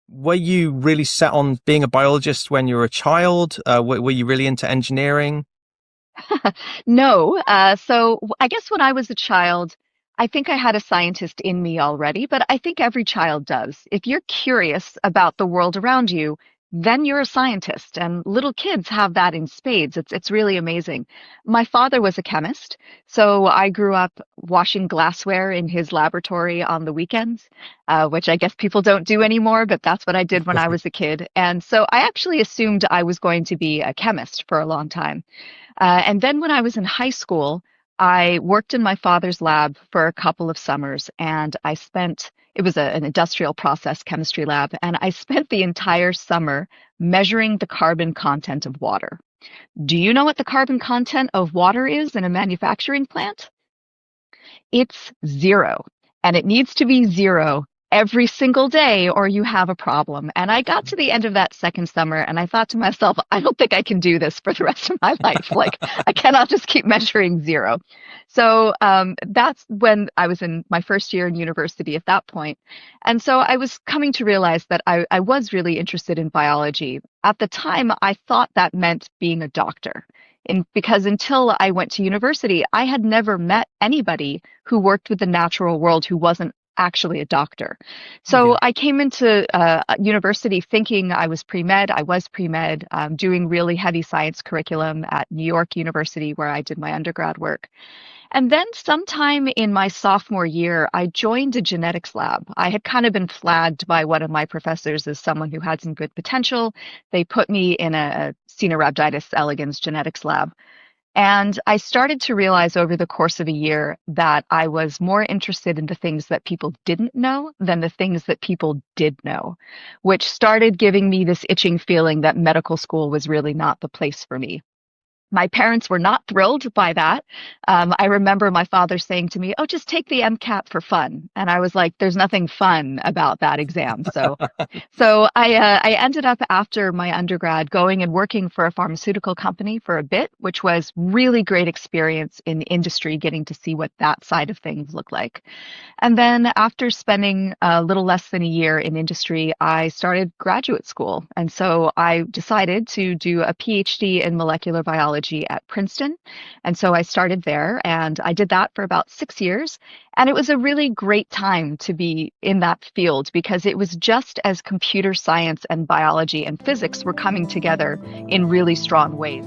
Were you really set on being a biologist when you were a child? Were you really into engineering? No. So I guess when I was a child, I think I had a scientist in me already, but I think every child does. If you're curious about the world around you, then you're a scientist. And little kids have that in spades. It's really amazing. My father was a chemist, so I grew up washing glassware in his laboratory on the weekends, which I guess people don't do anymore, but that's what I did when I was a kid. And so I actually assumed I was going to be a chemist for a long time. And then when I was in high school, I worked in my father's lab for a couple of summers, and it was an industrial process chemistry lab, and I spent the entire summer measuring the carbon content of water. Do you know what the carbon content of water is in a manufacturing plant? It's zero, and it needs to be zero every single day or you have a problem. And I got to the end of that second summer and I thought to myself, I don't think I can do this for the rest of my life. Like, I cannot just keep measuring zero. So that's when I was in my first year in university at that point. And so I was coming to realize that I was really interested in biology. At the time, I thought that meant being a doctor. Because until I went to university, I had never met anybody who worked with the natural world who wasn't actually a doctor. So Yeah. I came into university thinking I was pre-med. I was pre-med, doing really heavy science curriculum at New York University, where I did my undergrad work. And then sometime in my sophomore year, I joined a genetics lab. I had kind of been flagged by one of my professors as someone who had some good potential. They put me in a Caenorhabditis elegans genetics lab. And I started to realize over the course of a year that I was more interested in the things that people didn't know than the things that people did know, which started giving me this itching feeling that medical school was really not the place for me. My parents were not thrilled by that. I remember my father saying to me, "Oh, just take the MCAT for fun." And I was like, "There's nothing fun about that exam." So I ended up after my undergrad going and working for a pharmaceutical company for a bit, which was really great experience in industry, getting to see what that side of things look like. And then after spending a little less than a year in industry, I started graduate school. And so I decided to do a PhD in molecular biology at Princeton. And so I started there and I did that for about 6 years. And it was a really great time to be in that field because it was just as computer science and biology and physics were coming together in really strong ways.